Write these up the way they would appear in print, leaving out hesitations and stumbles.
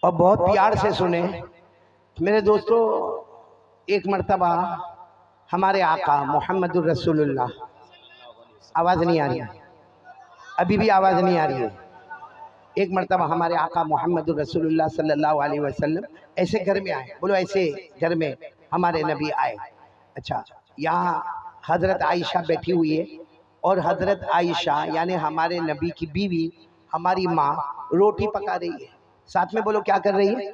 और बहुत प्यार से सुने मेरे दोस्तों। एक मर्तबा हमारे आका मोहम्मदुर रसूलुल्लाह, आवाज़ नहीं आ रही है, अभी भी आवाज़ नहीं आ रही है। एक मर्तबा हमारे आका मोहम्मदुर रसूलुल्लाह सल्लल्लाहु अलैहि वसल्लम ऐसे घर में आए, बोलो ऐसे घर में हमारे नबी आए। अच्छा, यहाँ हजरत आयशा बैठी हुई है और हजरत आयशा यानी हमारे नबी की बीवी, हमारी माँ रोटी पका रही है। साथ में बोलो क्या कर रही है?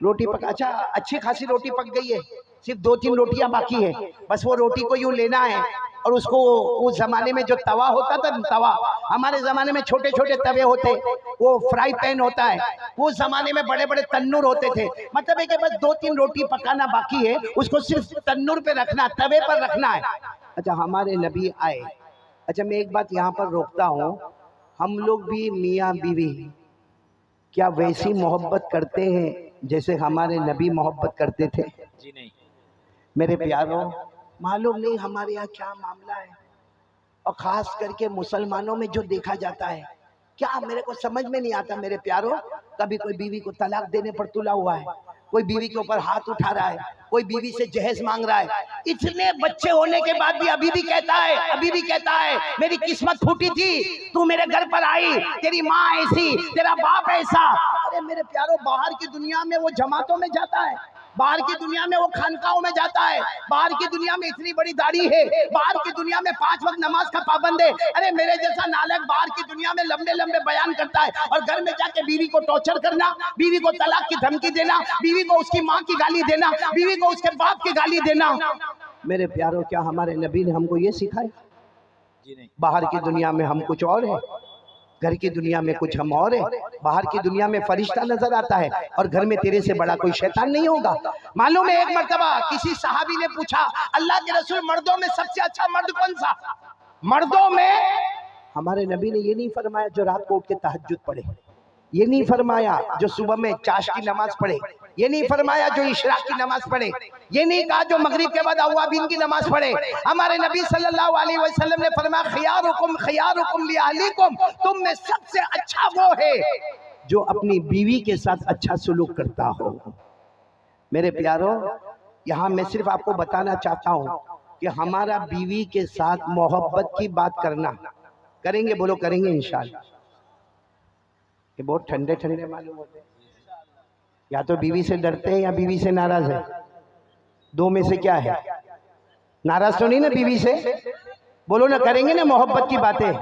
रोटी पका। अच्छा, अच्छी खासी रोटी पक गई है, सिर्फ 2-3 रोटियां बाकी है। बस वो रोटी को यूं लेना है और उसको, उस जमाने में जो तवा होता था, तवा, हमारे जमाने में छोटे छोटे तवे होते, वो फ्राई पैन होता है, वो जमाने में बड़े बड़े तन्नूर होते थे। मतलब है कि बस 2-3 रोटी पकाना बाकी है, उसको सिर्फ तन्नूर पे रखना, तवे पर रखना है। अच्छा, हमारे नबी आए। अच्छा, मैं एक बात यहाँ पर रोकता हूँ, हम लोग भी मियाँ बीवी क्या वैसी मोहब्बत करते हैं जैसे हमारे नबी मोहब्बत करते थे? जी नहीं मेरे प्यारों, मालूम नहीं हमारे यहाँ क्या मामला है, और खास करके मुसलमानों में जो देखा जाता है, क्या मेरे को समझ में नहीं आता मेरे प्यारों। कभी कोई बीवी को तलाक देने पर तुला हुआ है, कोई बीवी के ऊपर हाथ उठा रहा है, कोई बीवी से जहेज मांग रहा है। इतने बच्चे होने के बाद भी अभी भी कहता है मेरी किस्मत फूटी थी, तू मेरे घर पर आई, तेरी माँ ऐसी, तेरा बाप ऐसा। अरे मेरे प्यारों, बाहर की दुनिया में वो जमातों में जाता है, बाहर की दुनिया में वो खानकाहों में जाता है, बाहर की दुनिया में इतनी बड़ी दाढ़ी है, बाहर की दुनिया में 5 वक्त नमाज का पाबंद है। अरे मेरे जैसा नालायक बाहर की दुनिया में लंबे लंबे बयान करता है, और घर में जाके बीवी को टॉर्चर करना, बीवी को तलाक की धमकी देना, बीवी को उसकी माँ की गाली देना, बीवी को उसके बाप की गाली देना। मेरे प्यारों, क्या हमारे नबी ने हमको ये सिखाया? जी नहीं। बाहर की दुनिया में हम कुछ और है, घर की दुनिया में कुछ हम और है। बाहर की दुनिया में फरिश्ता नजर आता है और घर में तेरे से बड़ा कोई शैतान नहीं होगा। मालूम है, एक मर्तबा किसी सहाबी ने पूछा, अल्लाह के रसूल, मर्दों में सबसे अच्छा मर्द कौन सा? मर्दों में हमारे नबी ने ये नहीं फरमाया जो रात को उठ के तहज्जुद पढ़े, ये नहीं फरमाया जो सुबह में चाश की नमाज पढ़े, ये नहीं फरमाया जो इशराक की नमाज पढ़े, ये नहीं कहा जो मगरिब के बाद अव्वाबीन की नमाज पढ़े। हमारे नबी सल्लल्लाहु अलैहि वसल्लम ने फरमाया, खियारुकुम लिअहलिकुम, तुम में सबसे अच्छा वो है जो अपनी बीवी के साथ अच्छा सुलूक करता हो। मेरे प्यारों, यहाँ मैं सिर्फ आपको बताना चाहता हूँ कि हमारा बीवी के साथ मोहब्बत की बात करना करेंगे, बोलो करेंगे इंशाअल्लाह। ये बहुत ठंडे ठंडे मालूम होते हैं, या तो बीवी से डरते हैं या बीवी से नाराज है, दो में से क्या है? नाराज तो नहीं ना बीवी से? बोलो ना, करेंगे ना मोहब्बत की बातें।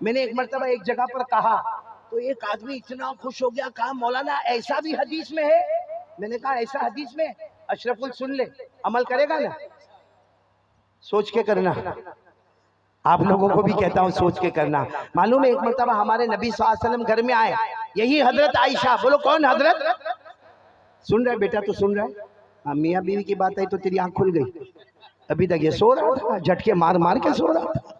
मैंने एक मर्तबा एक जगह पर कहा तो एक आदमी इतना खुश हो गया, कहा मौलाना ऐसा भी हदीस में है? मैंने कहा ऐसा हदीस में? अशरफुल सुन ले, अमल करेगा ना? सोच के करना, आप लोगों को भी कहता हूँ सोच के करना। मालूम है, एक मर्तबा हमारे नबी सल्लल्लाहु अलैहि वसल्लम घर में आए, यही हजरत आयशा, बोलो कौन हजरत? सुन रहा है बेटा? तो सुन रहा है? हाँ, मियाँ बीवी की बात आई तो तेरी आंख खुल गई। अभी तक ये सो रहा था, झटके मार मार के सो रहा था।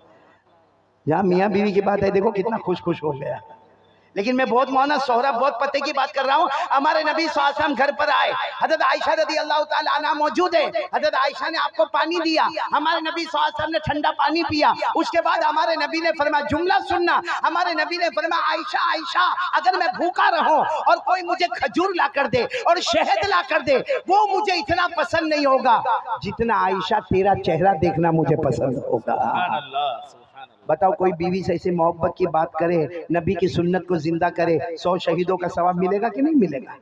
जहाँ मियाँ बीवी की बात आई, देखो कितना खुश खुश हो गया। लेकिन मैं बहुत मौना सोहरा, बहुत पते की बात कर रहा हूँ। हमारे नबी सल्लल्लाहु अलैहि वसल्लम घर पर आए, हजरत आयशा रज़ी अल्लाह ताला अन्हा मौजूद है। हजरत आयशा ने आपको पानी दिया, हमारे नबी सल्लल्लाहु अलैहि वसल्लम ने ठंडा पानी पिया। उसके बाद हमारे नबी ने फरमाया, जुमला सुनना, हमारे नबी ने फरमाया, आयशा आयशा, अगर मैं भूखा रहूं और कोई मुझे खजूर ला कर दे और शहद ला कर दे, वो मुझे इतना पसंद नहीं होगा जितना आयशा तेरा चेहरा देखना मुझे पसंद होगा। बताओ, कोई बीवी से ऐसे मोहब्बत की बात करे, नबी की सुन्नत को जिंदा करे, 100 शहीदों का सवाब मिलेगा कि नहीं मिलेगा?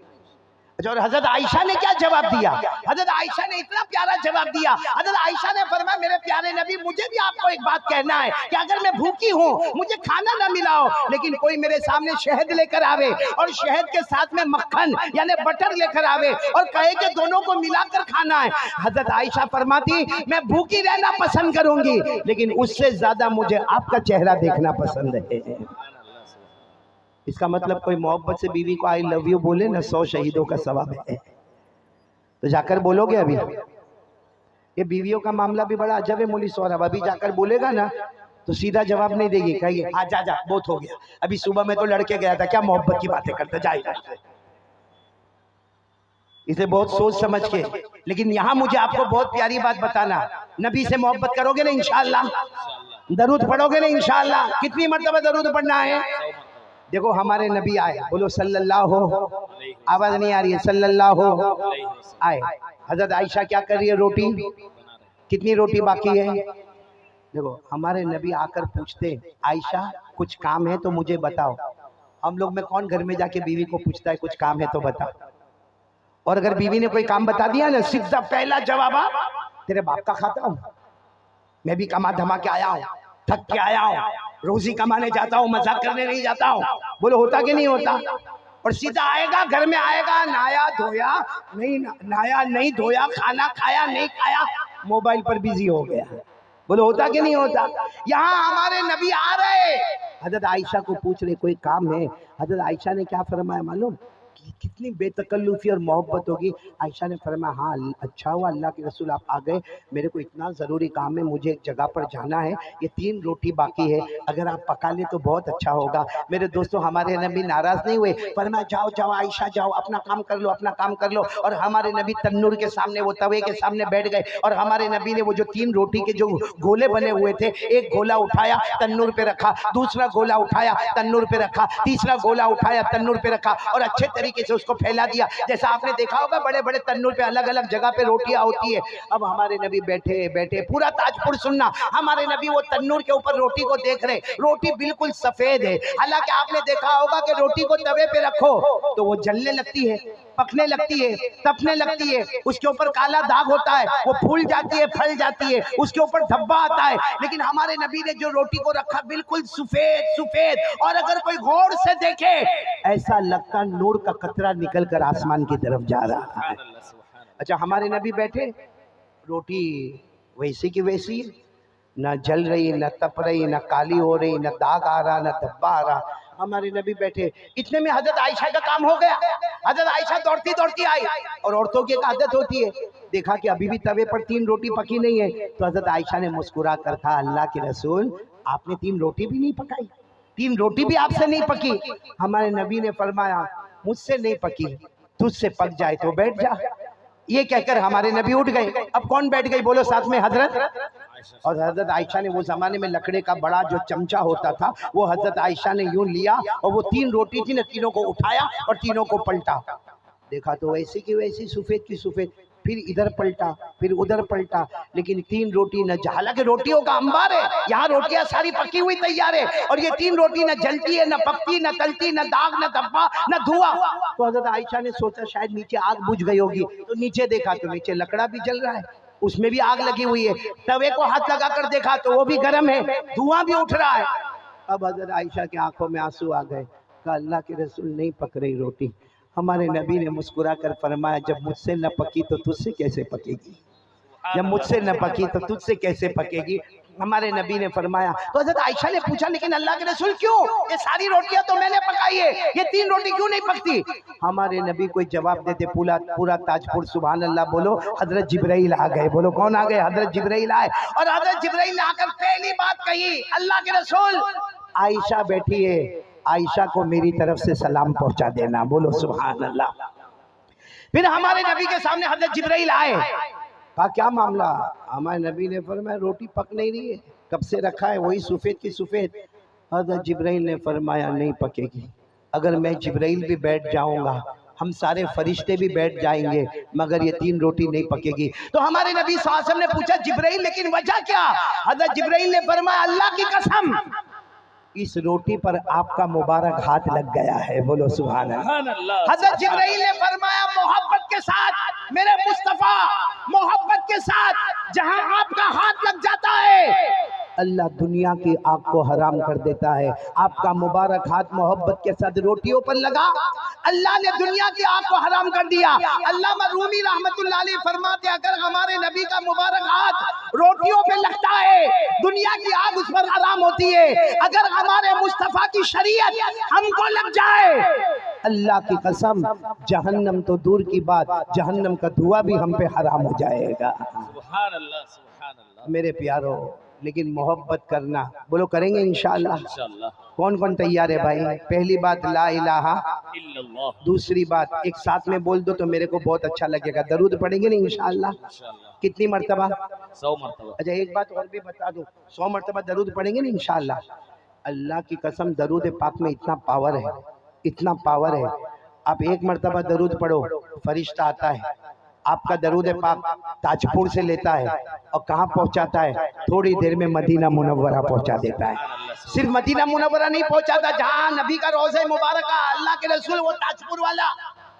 और हजरत आयशा ने क्या जवाब दिया? हजरत आयशा ने इतना प्यारा जवाब दिया। हजरत आयशा ने फरमाया, मेरे प्यारे नबी, मुझे भी आपको एक बात कहना है कि अगर मैं भूखी हूँ, मुझे खाना ना मिला हो, लेकिन कोई मेरे सामने शहद लेकर आवे और शहद के साथ में मक्खन यानी बटर लेकर आवे और कहे कि दोनों को मिलाकर खाना है, हजरत आयशा फरमाती, मैं भूखी रहना पसंद करूंगी, लेकिन उससे ज्यादा मुझे आपका चेहरा देखना पसंद है। इसका मतलब कोई मोहब्बत से बीवी को आई लव यू बोले ना, 100 शहीदों का सवाब है। तो जाकर बोलोगे? अभी ये बीवियों का मामला भी बड़ा अजब है मौली सौरभ, अभी जाकर बोलेगा ना तो सीधा जवाब नहीं देगी, कहेगी हाँ जा जा, बहुत हो गया, अभी सुबह में तो लड़के गया था, क्या मोहब्बत की बातें करते, जाए। इसे बहुत सोच समझ के। लेकिन यहाँ मुझे आपको बहुत प्यारी बात बताना, नबी से मोहब्बत करोगे ना इंशाअल्लाह? दरूद पढ़ोगे ना इंशाअल्लाह? कितनी मर्तबा दरूद पढ़ना है? देखो हमारे नबी आए, बोलो सल्लल्लाहु, आवाज नहीं आ रही है, सल्लल्लाहु आए। हजरत आयशा क्या कर रही है? रोटी, कितनी रोटी बाकी है? देखो हमारे नबी आकर पूछते, आयशा कुछ काम है तो मुझे बताओ। हम लोग में कौन घर में जाके बीवी को पूछता है कुछ काम है तो बता? और अगर बीवी ने कोई काम बता दिया ना, सीधा पहला जवाब, तेरे बाप का खाता हूँ, मैं भी कमा धमा के आया हूँ, थक के आया हूँ, रोजी कमाने जाता हूँ, मजाक करने नहीं जाता हूँ। बोलो होता कि नहीं होता? और सीधा आएगा, घर में आएगा, नाया धोया नहीं, नाया नहीं धोया, खाना खाया नहीं खाया, मोबाइल पर बिजी हो गया। बोलो होता कि नहीं होता? यहाँ हमारे नबी आ रहे, हजरत आयशा को पूछ रहे कोई काम है। हजरत आयशा ने क्या फरमाया मालूम? कितनी बेतकल्लुफी और मोहब्बत होगी। आयशा ने फरमाया हाँ अच्छा हुआ अल्लाह के रसूल आप आ गए, मेरे को इतना ज़रूरी काम है, मुझे एक जगह पर जाना है, ये 3 रोटी बाकी है, अगर आप पका ले तो बहुत अच्छा होगा। मेरे दोस्तों हमारे नबी नाराज़ नहीं हुए, फरमाया जाओ जाओ आयशा जाओ, अपना काम कर लो, अपना काम कर लो। और हमारे नबी तन्नूर के सामने, वो तवे के सामने बैठ गए और हमारे नबी ने वो जो 3 रोटी के जो गोले बने हुए थे, एक गोला उठाया तन्नूर पे रखा, दूसरा गोला उठाया तन्नूर पे रखा, तीसरा गोला उठाया तन्नूर पे रखा और अच्छे तरीके से उसको फैला दिया। जैसा आपने देखा होगा बड़े बड़े तन्नूर पे अलग अलग जगह पे रोटियां होती है। अब हमारे नबी बैठे बैठे, पूरा ताजपुर सुनना, हमारे नबी वो तन्नूर के ऊपर रोटी को देख रहे, रोटी बिल्कुल सफेद है। हालांकि आपने देखा होगा कि रोटी को तवे पे रखो तो वो जलने लगती है, पकने लगती है, तपने लगती है, उसके ऊपर काला दाग होता है, वो फूल जाती है, फल जाती है, उसके ऊपर धब्बा आता है। लेकिन हमारे नबी ने जो रोटी को रखा बिल्कुल सफेद सफेद, और अगर कोई गौर से देखे ऐसा लगता नूर का कतरा निकल कर आसमान की तरफ जा रहा है। अच्छा हमारे नबी बैठे, रोटी वैसी की वैसी, न जल रही, न तप रही, न काली हो रही, न दाग आ रहा, न धब्बा आ रहा। हमारे नबी बैठे, इतने में हजरत आयशा का काम हो गया। हजरत आयशा दौड़ती दौड़ती आई, और औरतों की एक आदत होती है, देखा कि अभी भी तवे पर 3 रोटी पकी नहीं है, तो हजरत आयशा ने मुस्कुरा कर कहा अल्लाह के रसूल आपने 3 रोटी भी नहीं पकाई, 3 रोटी भी आपसे नहीं पकी। हमारे नबी ने फरमाया मुझसे नहीं पकी, तुझसे पक जाए तो बैठ जा। ये कहकर हमारे नबी उठ गए। अब कौन बैठ गई? बोलो साथ में हजरत। और हजरत आयशा ने, वो जमाने में लकड़े का बड़ा जो चमचा होता था वो हजरत आयशा ने यूं लिया और वो 3 रोटी थी ना, तीनों को उठाया और तीनों को पलटा। देखा तो वैसी की वैसी, सफेद की सफेद, फिर इधर पलटा फिर उधर पलटा, लेकिन 3 रोटी न, हालांकि रोटियों का अंबार है, यहाँ रोटियां सारी पकी हुई तैयार है, और ये 3 रोटी न जलती है, न पकती, न तलती, न दाग, न धब्बा, न धुआं। तो हजरत आयशा ने सोचा शायद नीचे आग बुझ गई होगी, तो नीचे देखा तो नीचे लकड़ा भी जल रहा है, उसमें भी आग लगी हुई है। तवे को हाथ लगा कर देखा तो वो भी गर्म है, धुआं भी उठ रहा है। अब हजरत आयशा की आंखों में आंसू आ गए, कहा अल्लाह के रसूल नहीं पक रही रोटी। हमारे नबी ने मुस्कुरा कर फरमाया जब मुझसे न पकी तो तुझसे कैसे पकेगी, जब मुझसे न पकी तो तुझसे कैसे पकेगी। हमारे नबी ने फरमाया, तो हजरत आयशा ने पूछा लेकिन अल्लाह के रसूल क्यों, ये सारी रोटियां तो मैंने पकाई है, ये 3 रोटी क्यों नहीं पकती? हमारे नबी कोई जवाब देते, पूरा पूरा ताजपुर सुभान अल्लाह बोलो, हजरत जिब्राइल आ गए। बोलो कौन आ गए? हजरत जिब्राइल आए, और हजरत जिब्राइल आकर पहली बात कही, अल्लाह के रसूल आयशा बैठी है, आयशा को मेरी तरफ से सलाम पहुंचा देना। बोलो सुभान अल्लाह। फिर हमारे नबी के सामने हजरत जिब्राइल आए, कहा क्या मामला? हमारे नबी ने फरमाया रोटी पक नहीं रही है, कब से रखा है वही सफेद की सफेद। हजरत जिब्राइल ने फरमाया नहीं पकेगी, अगर मैं जिब्राइल भी बैठ जाऊंगा, हम सारे फरिश्ते भी बैठ जाएंगे, मगर ये 3 रोटी नहीं पकेगी। तो हमारे नबी सल्लल्लाहु अलैहि वसल्लम ने पूछा जिब्राइल लेकिन वजह क्या? हजरत जिब्राइल ने फरमाया अल्लाह की कसम इस रोटी पर आपका मुबारक हाथ लग गया है। बोलो सुभान अल्लाह। हजरत जिब्राइल ने फरमाया मोहब्बत के साथ मेरे मुस्तफा, मोहब्बत के साथ जहां आपका हाथ लग जाता है अल्लाह दुनिया की आग को हराम कर देता है। आपका मुबारक हाथ मोहब्बत के साथ रोटियों पर लगा, अल्लाह ने दुनिया की आग को हराम कर दिया। अल्लामा रूमी रहमतुल्लाह अलैह फरमाते अगर हमारे नबी का मुबारक हाथ रोटियों पे लगता है दुनिया की आग उस पर हराम होती है। अगर हमारे मुस्तफा की शरीयत हमको लग जाए, अल्लाह की कसम जहन्नम तो दूर की बात, जहन्नम का धुआं भी हम पे हराम हो जाएगा। सुभान अल्लाह, सुभान अल्लाह। मेरे प्यारो, लेकिन मोहब्बत करना, बोलो करेंगे इंशाअल्लाह। कौन कौन तैयार है भाई? पहली बात ला इलाहा इल्लल्लाह, दूसरी बात एक साथ में बोल दो तो मेरे को बहुत अच्छा लगेगा, दरूद पढ़ेंगे ना इंशाअल्लाह। कितनी मरतबा? 100 मरतबा। अच्छा एक बात और भी बता दूं, 100 मरतबा दरूद पढ़ेंगे ना इंशाअल्लाह। अल्लाह की कसम दरूद पाक में इतना पावर है, इतना पावर है। आप एक मर्तबा दरूद पढ़ो, फरिश्ता आता है, आपका दरूद पाक ताजपुर से लेता है और कहाँ पहुँचाता है, थोड़ी देर में मदीना मुनव्वरा पहुँचा देता है। सिर्फ मदीना मुनव्वरा नहीं पहुँचाता, जहाँ नबी का रोज़ा मुबारक अल्लाह के रसूल, वो ताजपुर वाला,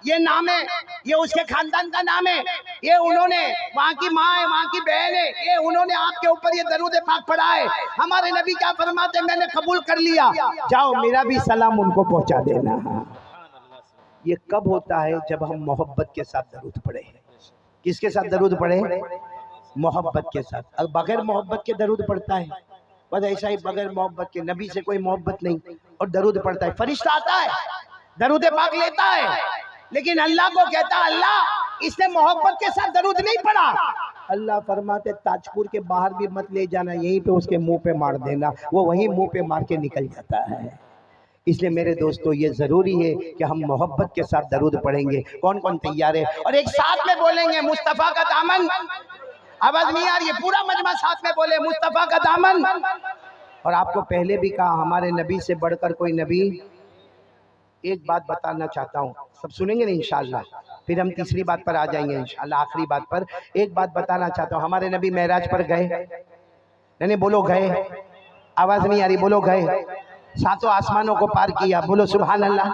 ये नाम है, ये उसके खानदान का नाम है, ये उन्होंने, वहाँ की माँ है, वहाँ की बहन है, ये उन्होंने आपके ऊपर ये दरूद पाक पढ़ा है। हमारे नबी क्या फरमाते, मैंने कबूल कर लिया, जाओ मेरा भी सलाम उनको पहुँचा देना। ये कब होता है, जब हम मोहब्बत के साथ दरूद पढ़े। किसके साथ दरूद पढ़े? मोहब्बत के साथ। अब बगैर मोहब्बत के दरूद पढ़ता है, बस ऐसा ही, बगैर मोहब्बत के, नबी से कोई मोहब्बत नहीं और दरूद पढ़ता है। फरिश्ता आता है, दरूद पाक लेता है, लेकिन अल्लाह को कहता है, अल्लाह इसने मोहब्बत के साथ दरूद नहीं पढ़ा। अल्लाह फरमाते ताजपुर के बाहर भी मत ले जाना, यहीं पे उसके मुंह पे मार देना, वो वहीं मुंह पे मार के निकल जाता है। इसलिए मेरे दोस्तों, ये जरूरी है कि हम मोहब्बत के साथ दरूद पढ़ेंगे। कौन कौन तैयार है? और एक साथ में बोलेंगे मुस्तफा का दामन। आवाज नहीं आ रही है? पूरा मजमा साथ में बोले मुस्तफा का दामन। और आपको पहले भी कहा, हमारे नबी से बढ़कर कोई नबी। एक बात बताना चाहता हूँ, सब सुनेंगे ना इंशाअल्लाह, फिर हम तीसरी बात पर आ जाएंगे इंशाअल्लाह, आखिरी बात पर। एक बात बताना चाहता हूँ, हमारे नबी मेराज पर गए, नहीं बोलो गए, आवाज नहीं आ रही, बोलो गए। सातों आसमानों को पार किया, बोलो सुभान अल्लाह।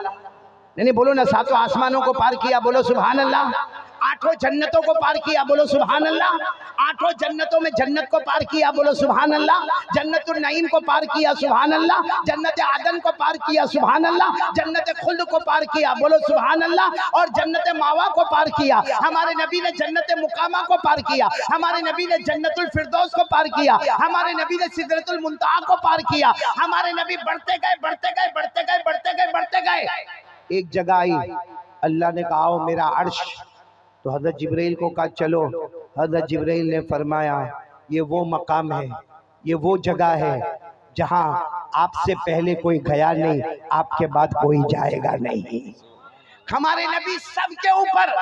नहीं बोलो ना, सातों आसमानों को पार किया, बोलो सुभान अल्लाह। आठों जन्नतों को पार किया, बोलो सुभान अल्लाह। आठों जन्नतों में जन्नत को पार किया, बोलो सुभान अल्लाह। जन्नतुल नईम को पार किया, सुभान अल्लाह। जन्नत आदन को पार किया, सुभान अल्लाह। जन्नत खुल्द को पार किया, बोलो सुभान अल्लाह। और जन्नत मावा को पार किया। हमारे नबी ने जन्नत मुकामा को पार किया, हमारे नबी ने जन्नतुल फिरदौस को पार किया, हमारे नबी ने सिदरतुल मुंतहा को पार किया। हमारे नबी बढ़ते गए, बढ़ते गए, बढ़ते गए, बढ़ते गए, बढ़ते गए। एक जगह आई, अल्लाह ने कहा आओ मेरा अर्श, तो हजरत जिब्राइल को कहा चलो। हजरत जिब्राइल ने फरमाया ये वो मकाम है, ये वो जगह है जहां आपसे पहले कोई गया नहीं, आपके बाद कोई जाएगा नहीं। हमारे नबी सबके ऊपर,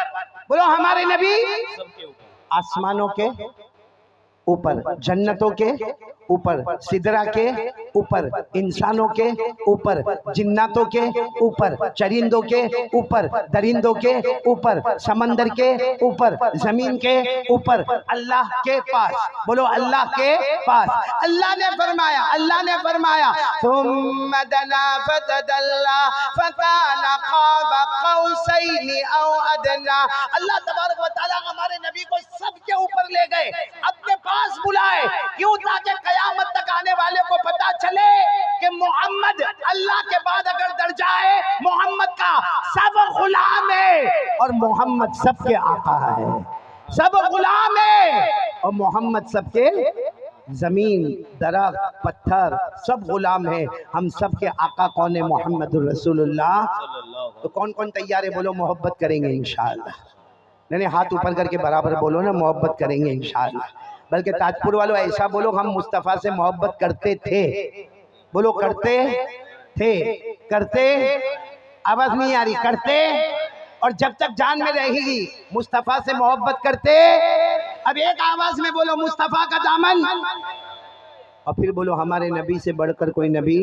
बोलो हमारे नबी आसमानों के ऊपर, जन्नतों के ऊपर, सिदरा के ऊपर, इंसानों के ऊपर, जिन्नातों के ऊपर, चरिंदों के ऊपर, दरिंदों के ऊपर, समंदर के ऊपर, जमीन के ऊपर, अल्लाह के पास, बोलो अल्लाह के पास। अल्लाह ने फरमाया, अल्लाह ने फरमाया सुम्मा दना फतदल्ला फकाना क़ाब क़ौसैनि औ अदना। अल्लाह तबारक व तआला हमारे नबी को सबके ऊपर ले गए, अपने पास बुलाए, क्यों? ताकि कयामत तक आने वाले को पता चले कि मोहम्मद अल्लाह के बाद अगर दर्जा है मोहम्मद का, सब गुलाम है और मोहम्मद सबके आका है। सब गुलाम है और मोहम्मद सबके, जमीन, दरख्त, पत्थर सब गुलाम है। हम सब के आका कौन है? मोहम्मदुर रसूलुल्लाह। तो कौन कौन तैयार है? बोलो मोहब्बत करेंगे इंशाअल्लाह। नहीं हाथ ऊपर करके बराबर बोलो ना, मोहब्बत करेंगे इंशाअल्लाह। बल्कि ताजपुर वालों ऐसा बोलो, हम मुस्तफ़ा से मोहब्बत करते थे, बोलो करते थे, करते, आवाज नहीं आ रही, करते, और जब तक जान में रहेगी मुस्तफ़ा से मोहब्बत करते। अब एक आवाज में बोलो मुस्तफ़ा का दामन, और फिर बोलो हमारे नबी से बढ़कर कोई नबी।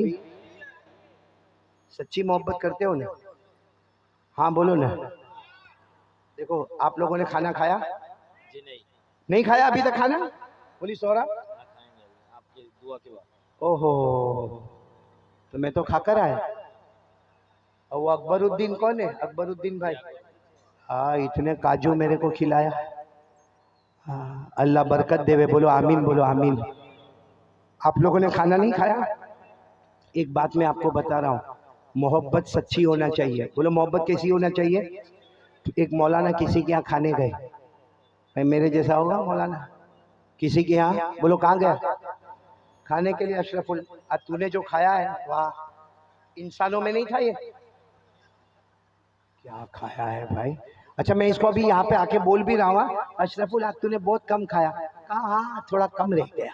सच्ची मोहब्बत करते हो ना? हाँ बोलो ना। देखो आप लोगों ने खाना खाया? जी नहीं खाया अभी तक खाना? बोली सोरा आपकी दुआ के बाद। ओहो, तो मैं तो खाकर आया। और वो अकबरुद्दीन कौन है? अकबरुद्दीन भाई, हाँ इतने काजू मेरे को खिलाया। हाँ अल्लाह बरकत देवे, बोलो आमीन, बोलो आमीन। आप लोगों ने खाना नहीं खाया? एक बात मैं आपको बता रहा हूँ, मोहब्बत सच्ची होना चाहिए। बोलो मोहब्बत कैसी होना चाहिए? एक मौलाना किसी के यहाँ खाने गए, भाई मेरे जैसा होगा मौलाना, किसी के यहाँ, बोलो कहाँ गया खाने के लिए? अशरफुल, तूने जो खाया है वाह, इंसानों में नहीं खाए, क्या खाया है भाई। अच्छा मैं इसको अभी यहाँ पे आके बोल भी रहा हूँ, अशरफुल आज तूने बहुत कम खाया। कहा हाँ थोड़ा कम रह गया।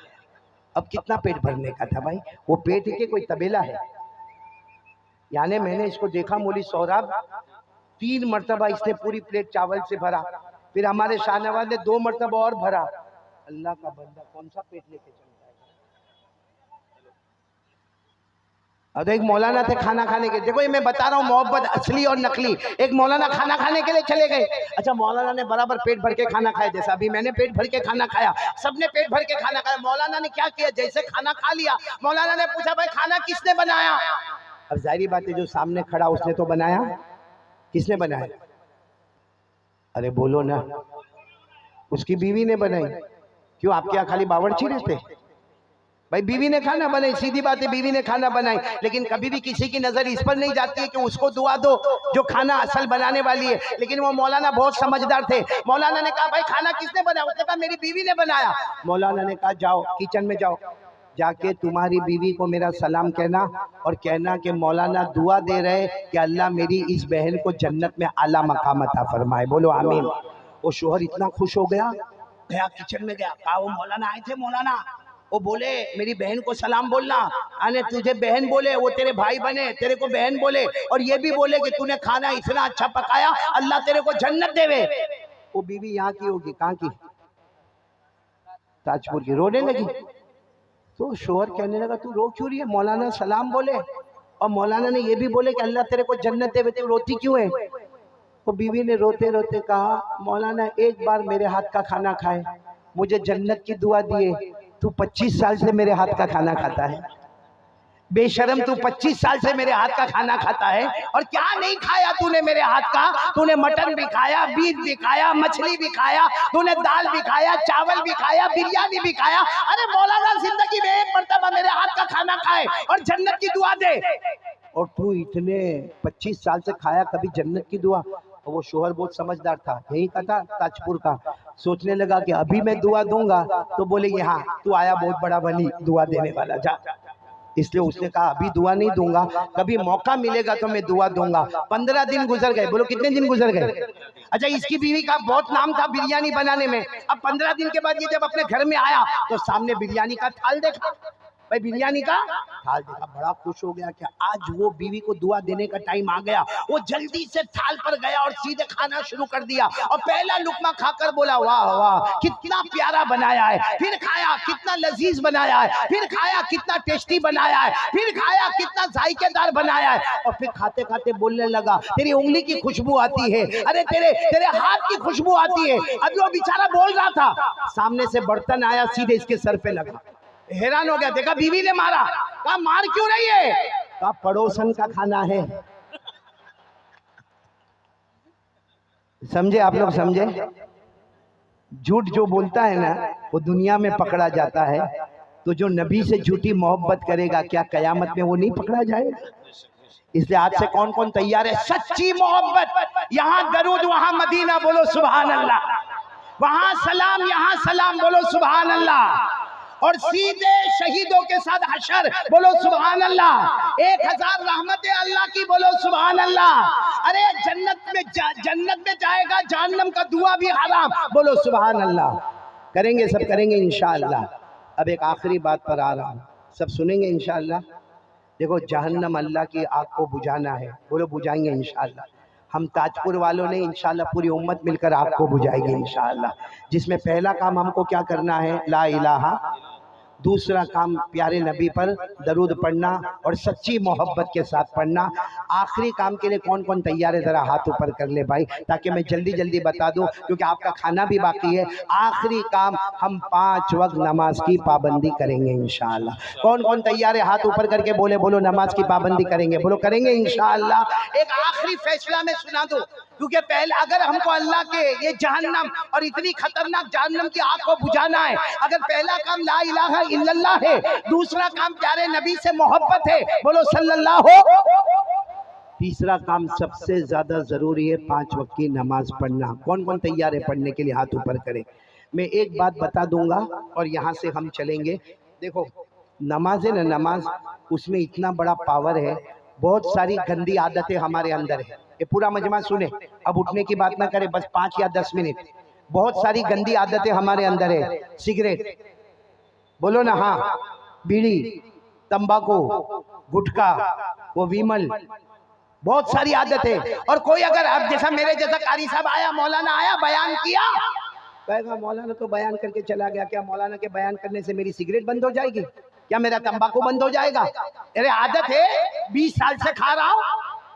अब कितना पेट भरने का था भाई? वो पेट के कोई तबेला है? यानी मैंने इसको देखा, मौली सोहराब 3 मरतबा इसने पूरी प्लेट चावल से भरा, फिर हमारे शाहनवाज ने 2 मरतबा और भरा। अल्लाह का बंदा कौन सा पेट लेके चलता है? और तो एक मौलाना थे खाना खाने के, देखो ये मैं बता रहा हूँ मोहब्बत असली और नकली। एक मौलाना खाना खाने के लिए चले गए। अच्छा, मौलाना ने बराबर पेट भर के खाना खाया, जैसा अभी मैंने पेट भर के खाना खाया, सबने पेट भर के खाना खाया। मौलाना ने क्या किया, जैसे खाना खा लिया, मौलाना ने पूछा भाई खाना किसने बनाया? अब जाहिर बात है जो सामने खड़ा उसने तो बनाया। किसने बनाया? अरे बोलो ना। उसकी बीवी ने बनाई। क्यों, आपके यहाँ खाली बावर्ची रहते? भाई बीवी ने खाना बनाई, सीधी बात है, बीवी ने खाना बनाई। लेकिन कभी भी किसी की नजर इस पर नहीं जाती है कि उसको दुआ दो जो खाना असल बनाने वाली है। लेकिन वो मौलाना बहुत समझदार थे। मौलाना ने कहा भाई खाना किसने बनाया? उसने कहा मेरी बीवी ने बनाया। मौलाना ने कहा जाओ किचन में जाओ, जाके तुम्हारी बीवी को मेरा सलाम कहना और कहना कि मौलाना दुआ दे रहे कि अल्लाह मेरी इस बहन को जन्नत में आला मकाम अता फरमाए। बोलो आमीन। वो शोहर इतना खुश हो गया, गया किचन में गया, कहा वो मौलाना आए थे, मौलाना वो बोले मेरी बहन को सलाम बोलना, अने तुझे बहन बोले, वो तेरे भाई बने, तेरे को बहन बोले, और ये भी बोले कि तूने खाना इतना अच्छा पकाया, अल्लाह तेरे को जन्नत देवे। वो बीवी यहाँ की होगी, कहाँ की? ताजपुर की। रोने लगी। तो शोहर कहने लगा तू रो क्यों रही है? मौलाना सलाम बोले और मौलाना ने ये भी बोले कि अल्लाह तेरे को जन्नत देवे, तू रोती क्यों है? तो बीवी ने रोते रोते कहा मौलाना एक बार मेरे हाथ का खाना खाए, मुझे जन्नत की दुआ दिए। तू 25 साल से मेरे हाथ का खाना खाता है, बेशरम, तू 25 साल से मेरे हाथ का खाना खाता है, और क्या नहीं खाया तूने मेरे हाथ का? तूने मटन भी खाया, बीफ भी खाया, मछली भी खाया, तूने दाल भी खाया, चावल भी खाया, बिरयानी भी खाया। अरे मौलाना जिंदगी में एक मर्तबा मेरे हाथ का खाना खाए और जन्नत की दुआ दे, और तू इतने 25 साल से खाया कभी जन्नत की दुआ? और वो शोहर बहुत समझदार था, यही का था ताजपुर का। सोचने लगा कि अभी मैं दुआ दूंगा तो बोले यहाँ तू आया बहुत बड़ा वली दुआ देने वाला, जा। इसलिए उसने कहा अभी दुआ नहीं दूंगा, कभी मौका मिलेगा तो मैं दुआ दूंगा। 15 दिन गुजर गए। बोलो कितने दिन गुजर गए? अच्छा, इसकी बीवी का बहुत नाम था बिरयानी बनाने में। अब 15 दिन के बाद ये जब अपने घर में आया तो सामने बिरयानी का थाल देखा। भाई बिरयानी का थाल देखा, बड़ा खुश हो गया कि आज वो बीवी को दुआ देने का टाइम आ गया। वो जल्दी से थाल पर गया और सीधे खाना शुरू कर दिया, और पहला लुकमा खाकर बोला वाह वाह कितना प्यारा बनाया है। फिर खाया कितना लजीज बनाया है, फिर खाया कितना टेस्टी बनाया है, फिर खाया कितना जायकेदार बनाया है, और फिर खाते खाते बोलने लगा तेरी उंगली की खुशबू आती है, अरे तेरे तेरे हाथ की खुशबू आती है। अभी वो बेचारा बोल रहा था, सामने से बर्तन आया, सीधे इसके सर पे लगा। हैरान हो गया, देखा बीवी ने मारा। कहा मार क्यों रही है? कहा पड़ोसन का खाना है। समझे आप लोग? समझे? झूठ जो बोलता है ना वो दुनिया में पकड़ा जाता है, तो जो नबी से झूठी मोहब्बत करेगा क्या कयामत में वो नहीं पकड़ा जाएगा? इसलिए आज से कौन कौन तैयार है? सच्ची मोहब्बत, यहाँ दरूद वहां मदीना, बोलो सुभान अल्लाह। वहां सलाम यहाँ सलाम, बोलो सुभान अल्लाह। और सीधे शहीदों के साथ हशर, बोलो सुभान अल्लाह। 1000 रहमतें अल्लाह की, बोलो सुभान अल्लाह। अरे जन्नत में जाएगा, जहन्नम का दुआ भी हराम, बोलो सुभान अल्लाह। करेंगे, सब करेंगे इंशाअल्लाह। अब एक आखिरी बात पर आ रहा हूँ, सब सुनेंगे इंशाअल्लाह। देखो जहन्नम अल्लाह की आग को बुझाना है, बोलो बुझाएंगे इंशाअल्लाह। हम ताजपुर वालों ने इंशाअल्लाह पूरी उम्मत मिलकर आग को बुझाएगी इंशाअल्लाह। जिसमें पहला काम हमको क्या करना है? ला इलाहा। दूसरा काम प्यारे नबी पर दरूद पढ़ना और सच्ची मोहब्बत के साथ पढ़ना। आखिरी काम के लिए कौन कौन तैयार है? ज़रा हाथ ऊपर कर ले भाई, ताकि मैं जल्दी जल्दी बता दूं, क्योंकि आपका खाना भी बाकी है। आखिरी काम हम 5 वक्त नमाज की पाबंदी करेंगे इंशाअल्लाह। कौन कौन तैयार है? हाथ ऊपर करके बोले, बोलो नमाज की पाबंदी करेंगे, बोलो करेंगे इंशाअल्लाह। एक आखिरी फैसला मैं सुना दूं, क्योंकि पहले अगर हमको अल्लाह के ये जहन्नम और इतनी खतरनाक जहन्नम की आग को बुझाना है, अगर पहला काम ला इलाहा इल्लल्लाह है, दूसरा काम प्यारे नबी से मोहब्बत है, बोलो सल्लल्लाहु, तीसरा काम सबसे ज्यादा जरूरी है 5 वक्त की नमाज पढ़ना। कौन कौन तैयार है पढ़ने के लिए? हाथ ऊपर करें। मैं एक बात बता दूंगा और यहाँ से हम चलेंगे। देखो नमाज है ना, नमाज उसमें इतना बड़ा पावर है। बहुत सारी गंदी आदतें हमारे अंदर है, ये पूरा मजमा सुने, अब उठने की बात ना करें, बस 5 या 10 मिनट। बहुत सारी गंदी आदतें हमारे अंदर है। सिगरेट, बोलो ना, हाँ, बीड़ी, तंबाकू, गुटखा, वो विमल, बहुत सारी आदतें। और कोई अगर अब जैसा मेरे जैसा कारी साहब आया, मौलाना आया, बयान किया, कहेगा मौलाना तो बयान करके चला गया, क्या मौलाना के बयान करने से मेरी सिगरेट बंद हो जाएगी? क्या मेरा तंबाकू बंद हो जाएगा? अरे आदत है, 20 साल से खा रहा हूँ।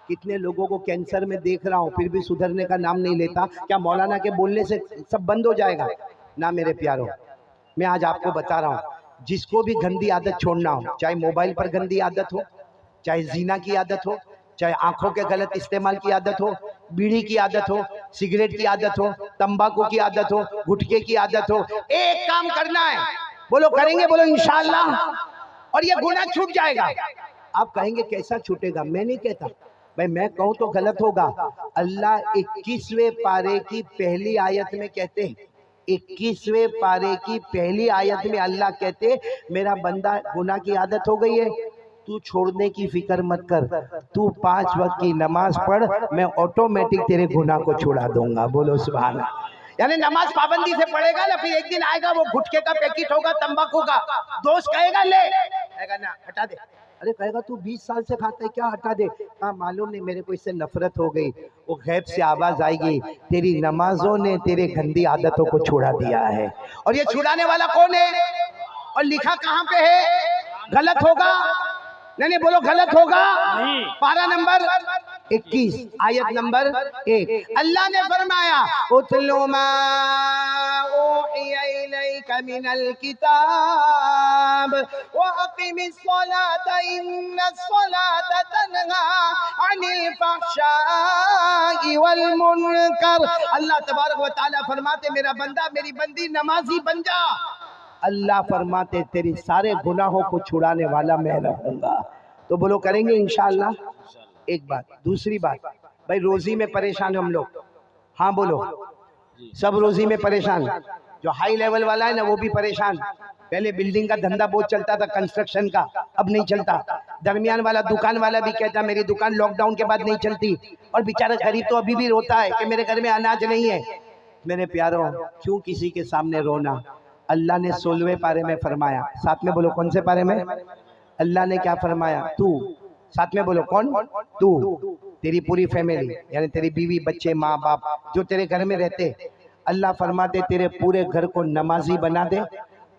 कितने लोगों को कैंसर में देख रहा हूँ, फिर भी सुधरने का नाम नहीं लेता। क्या मौलाना के बोलने से सब बंद हो जाएगा? ना मेरे प्यारों, मैं आज आपको बता रहा हूँ, जिसको भी गंदी आदत छोड़ना हो, चाहे मोबाइल पर गंदी आदत हो, चाहे जीना की आदत हो, चाहे आंखों के गलत इस्तेमाल की आदत हो, बीड़ी की आदत हो, सिगरेट की आदत हो, तंबाकू की आदत हो, गुटखे की आदत हो, एक काम करना है। बोलो करेंगे? बोलो इंशाअल्लाह, और ये गुनाह छूट जाएगा। आप कहेंगे कैसा छूटेगा? मैं नहीं कहता भाई, मैं कहूं तो गलत होगा। अल्लाह 21वें पारे की पहली आयत में कहते हैं, 21वें पारे की पहली आयत में अल्लाह कहते, मेरा बंदा गुनाह की आदत हो गई है, तू छोड़ने की फिक्र मत कर, तू 5 वक्त की नमाज पढ़, मैं ऑटोमेटिक तेरे गुनाह को छुड़ा दूंगा। बोलो सुभान अल्लाह। यानी नमाज पाबंदी से पढ़ेगा ना, फिर एक दिन आएगा वो गुटखे का पैकेट होगा, तंबाकू का, दोस्त कहेगा ले, कहेगा ना हटा दे। अरे कहेगा तू 20 साल से खाता है, क्या हटा दे? हाँ मालूम नहीं, मेरे को इससे नफरत हो गई। वो गैब से आवाज आएगी, तेरी नमाजों ने तेरे गंदी आदतों को छुड़ा दिया है। और ये छुड़ाने वाला कौन है? और लिखा कहाँ पे है? गलत होगा? नहीं बोलो गलत होगा। पारा नंबर 21 आयत नंबर 1, अल्लाह ने फरमाया, उतलु मा ऊहिया इलैका मिनल किताब व अक़िमिस सलाता इन्नस सलाता तन्हा अनिल फ़हशाई वल मुनकर। अल्लाह तबारक व तआला फरमाते, मेरा बंदा मेरी बंदी नमाजी बन जा। अल्लाह फरमाते, तेरी सारे गुनाहों को छुड़ाने वाला मैं रहूंगा। तो बोलो करेंगे इंशाअल्लाह। एक बात। दूसरी बात, भाई रोजी में परेशान हम लोग, हाँ बोलो, सब रोजी में परेशान। जो हाई लेवल वाला है ना वो भी परेशान। पहले बिल्डिंग का धंधा बहुत चलता था, कंस्ट्रक्शन का, अब नहीं चलता। दरमियान वाला दुकान वाला भी कहता मेरी दुकान लॉकडाउन के बाद नहीं चलती, और बेचारा गरीब तो अभी भी रोता है कि मेरे घर में अनाज नहीं है। मेरे प्यारों, क्यों किसी के सामने रोना? अल्लाह ने 16वें पारे में फरमाया, साथ में बोलो कौन से पारे में? अल्लाह ने क्या फरमाया? तू, साथ में बोलो कौन? तू, तेरी पूरी फैमिली, यानी तेरी बीवी, बच्चे, माँ बाप जो तेरे घर में रहते, अल्लाह फरमाते तेरे पूरे घर को नमाजी बना दे।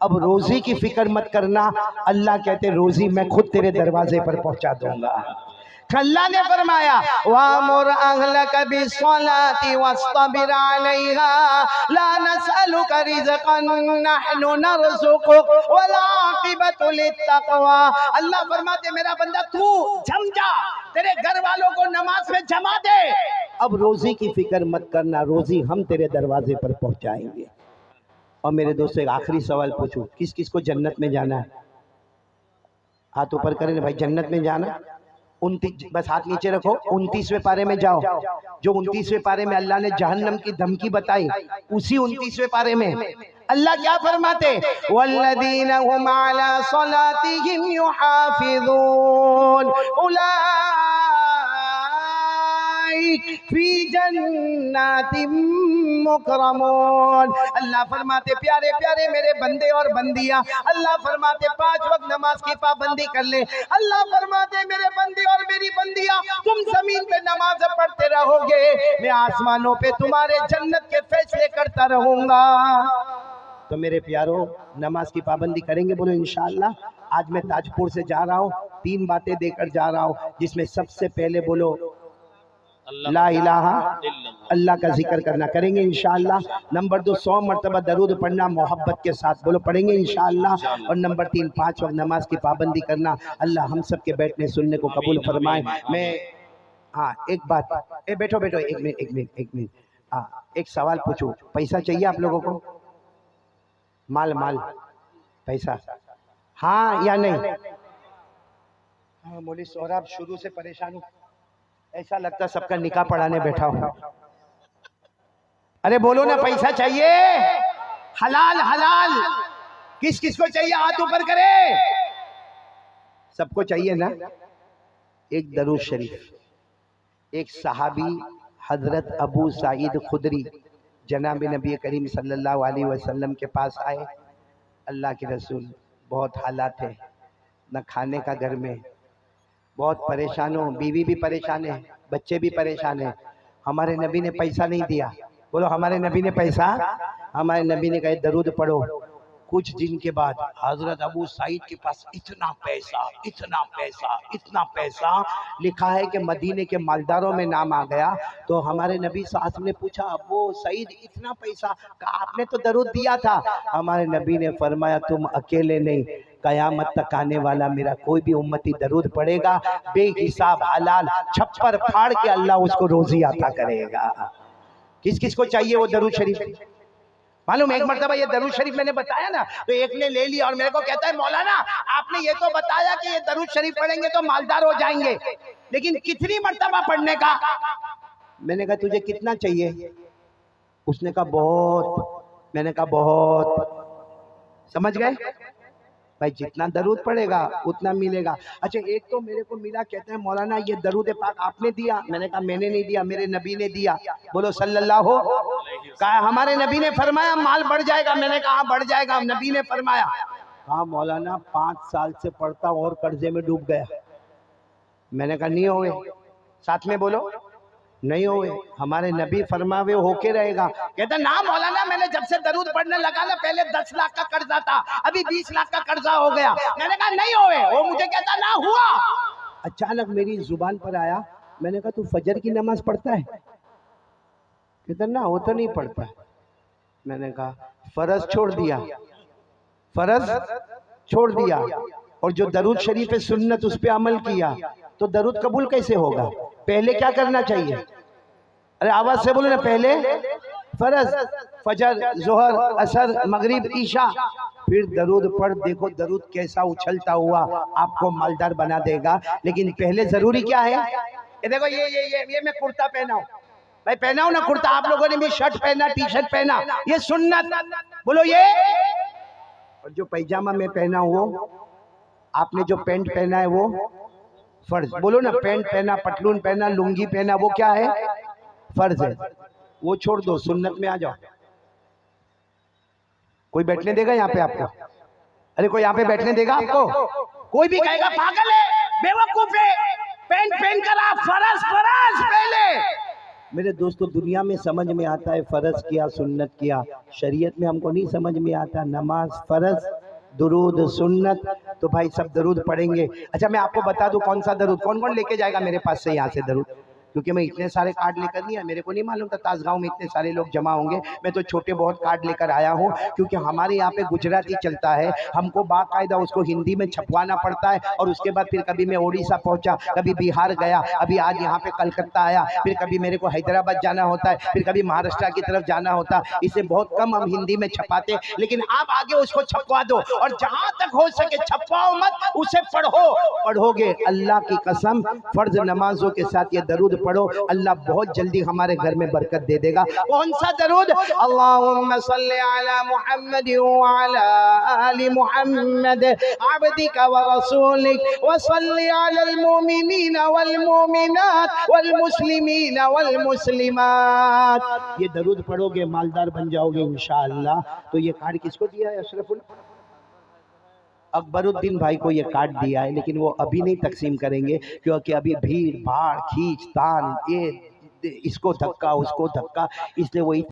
अब रोजी की फिक्र मत करना, अल्लाह कहते रोजी मैं खुद तेरे दरवाजे पर पहुंचा दूंगा। अल्लाह ने फरमाया, वामुर अहलक बिस्सलाति वस्तबिर अलैहा ला नसअलुका रिज़क़न नहनु नरज़ुकुक वल आक़िबतु लित्तक़वा। अल्लाह फरमाते, मेरा बंदा तू जम जा, तेरे घर वालों को नमाज में जमा दे। अब रोजी की फिक्र मत करना, रोजी हम तेरे दरवाजे पर पहुंचाएंगे। और मेरे दोस्तों, एक आखिरी सवाल पूछूं, किस किस को जन्नत में जाना है? हाथ ऊपर करें भाई, जन्नत में जाना। 29, बस हाथ नीचे रखो। 29वें पारे में जाओ। जो 29वें पारे में अल्लाह ने जहन्नम की धमकी बताई, उसी 29वें पारे में अल्लाह क्या फरमाते? वल्लदीना हुम अला सलातिहिम युहाफिज़ून फी जन्नातिम मुकरमून। अल्लाह फरमाते, प्यारे प्यारे मेरे बंदे और बंदियां, अल्लाह फरमाते 5 वक्त नमाज की पाबंदी कर ले। अल्लाह फरमाते, मेरे बंदे और मेरी बंदियां, तुम जमीन पे नमाज पढ़ते रहोगे, मैं आसमानों पे तुम्हारे जन्नत के फैसले करता रहूंगा। तो मेरे प्यारो, नमाज की पाबंदी करेंगे? बोलो इंशाअल्लाह। आज मैं ताजपुर से जा रहा हूँ, 3 बातें देकर जा रहा हूँ, जिसमें सबसे पहले बोलो ला इलाहा, अल्लाह का जिक्र करना, करेंगे इंशाअल्लाह। नंबर 2, 100 मरतबा दरूद पढ़ना मोहब्बत के साथ, बोलो पढ़ेंगे इंशाअल्लाह। और नंबर 3, 5 वक्त नमाज की पाबंदी करना। अल्लाह हम सब के बैठने सुनने को कबूल फरमाए। मैं हाँ एक बात, बैठो बैठो, एक मिनट हाँ एक सवाल पूछूं, पैसा चाहिए आप लोगों को? माल पैसा, हाँ या नहीं? हाँ मौलवी सोहराब, शुरू से परेशान हूँ, ऐसा लगता सबका निकाह पढ़ाने बैठा हूँ। अरे बोलो ना, पैसा चाहिए? हलाल हलाल, किस किस को चाहिए? हाथ ऊपर करे। सबको चाहिए ना? एक दरूद शरीफ। एक सहाबी हजरत अबू सईद खुदरी जनाब नबी करीम सल्लल्लाहु अलैहि वसल्लम के पास आए। अल्लाह के रसूल, बहुत हालात है, न खाने का घर में, बहुत परेशान हो, बीवी भी परेशान है, बच्चे भी परेशान है। हमारे नबी ने पैसा नहीं दिया। बोलो हमारे नबी ने पैसा? हमारे नबी ने कहा दरूद पढ़ो, कुछ दिन के बाद हजरत अबू सईद के पास इतना पैसा, इतना पैसा, इतना पैसा, लिखा है कि मदीने के मालदारों में नाम आ गया। तो हमारे नबी साहब ने पूछा, अबू सईद इतना पैसा, कहा आपने तो दरूद दिया था। हमारे नबी ने फरमाया, तुम अकेले नहीं, कयामत तक आने वाला मेरा कोई भी उम्मती दरूद पड़ेगा, बेहिसाब हलाल छप्पर फाड़ के अल्लाह उसको रोजी आता करेगा। किस किस को चाहिए वो दरूद शरीफ? मालूम, एक मरतबा ये दरूद शरीफ मैंने बताया ना, तो एक ने ले लिया और मेरे को कहता है, मौलाना आपने ये तो बताया कि ये दरूद शरीफ पढ़ेंगे तो मालदार हो जाएंगे, लेकिन कितनी मरतबा पढ़ने का? मैंने कहा तुझे कितना चाहिए? उसने कहा बहुत। मैंने कहा बहुत। समझ गए भाई, जितना दरूद पड़ेगा उतना मिलेगा। अच्छा, एक तो मेरे को मिला, कहते हैं मौलाना ये दरूद पाक आपने दिया। मैंने कहा मैंने नहीं दिया, मेरे नबी ने दिया। बोलो सल्लल्लाहु। कहा हमारे नबी ने फरमाया माल बढ़ जाएगा। मैंने कहा बढ़ जाएगा, नबी ने फरमाया। कहा मौलाना 5 साल से पढ़ता और कर्जे में डूब गया। मैंने कहा नहीं होए, साथ में बोलो नहीं होए, हमारे नबी फरमावे होके रहेगा। कहता ना मौलाना, मैंने जब से दरूद पढ़ने लगा ना, पहले 10 लाख का कर्जा था, अभी 20 लाख का कर्जा हो गया। मैंने कहा नहीं होए। वो मुझे कहता ना हुआ। अचानक मेरी जुबान पर आया, मैंने कहा तू फजर की नमाज पढ़ता है? कहता ना वो तो नहीं पढ़ता। मैंने कहा फर्ज छोड़ दिया, फर्ज छोड़ दिया, और जो दरूद शरीफ है सुन्नत उस पर अमल किया, तो दरूद कबूल कैसे होगा? पहले क्या करना चाहिए? अरे आवाज से बोलो ना, पहले फर्ज, फजर, जोहर, असर, मगरिब, ईशा, फिर दरूद पढ़। देखो दरूद कैसा उछलता हुआ आपको मालदार बना देगा। लेकिन पहले जरूरी क्या है? ये देखो ये मैं कुर्ता पहना हूं भाई, पहना हूं ना कुर्ता, आप लोगों ने भी शर्ट पहना, टी शर्ट पहना, ये सुन्नत। बोलो ये। और जो पैजामा मैं पहना हूं, आपने जो पैंट पहना है वो फर्ज। बोलो ना, पैंट पहना, पटलून पहना, लुंगी पहना, वो क्या है? फर्ज है। वो छोड़ दो, सुन्नत में आ जाओ। कोई बैठने देगा यहाँ पे आपको? अरे कोई यहाँ पे बैठने देगा आपको? कोई भी कहेगा पागल है, बेवकूफ है, पैंट पहन कर आप फर्ज फर्ज पहले। मेरे दोस्तों, दुनिया में समझ में आता है फर्ज किया, सुन्नत किया, शरीयत में हमको नहीं समझ में आता। नमाज फर्ज, दुरूद सुन्नत, तो भाई सब दरूद पढ़ेंगे। अच्छा, मैं आपको बता दूं कौन सा दरूद, कौन कौन लेके जाएगा मेरे पास से यहाँ से दरूद? क्योंकि मैं इतने सारे कार्ड लेकर नहीं आया, मेरे को नहीं मालूम था ताजगांव में इतने सारे लोग जमा होंगे। मैं तो छोटे बहुत कार्ड लेकर आया हूँ, क्योंकि हमारे यहाँ पे गुजराती चलता है, हमको बाकायदा उसको हिंदी में छपवाना पड़ता है। और उसके बाद फिर कभी मैं उड़ीसा पहुँचा, कभी बिहार गया, अभी आज यहाँ पे कलकत्ता आया, फिर कभी मेरे को हैदराबाद जाना होता है, फिर कभी महाराष्ट्र की तरफ जाना होता है। इसे बहुत कम हम हिंदी में छपाते, लेकिन आप आगे उसको छपवा दो, और जहाँ तक हो सके छपवाओ मत, उसे पढ़ो। पढ़ोगे अल्लाह की कसम, फर्ज नमाजों के साथ ये दरूद पढ़ो, अल्लाह बहुत जल्दी हमारे घर में बरकत दे देगा। कौन सा दरूद? अल्लाहुम्मा सल्ली अला मुहम्मद व अला आलि मुहम्मद अब्दिका व रसूलिक व सल्ली अलल मुमिनीना वल मुमिनात वल मुस्लिमीना वल मुस्लिमात। ये दरूद पढ़ोगे मालदार बन जाओगे इंशाअल्लाह। तो ये कार्ड किसको दिया है? अशरफुल अकबरुद्दीन भाई को ये कार्ड दिया है, लेकिन वो अभी नहीं तकसीम करेंगे, क्योंकि अभी भीड़ भाड़ खींच तान, ये इसको धक्का उसको धक्का, इसलिए वही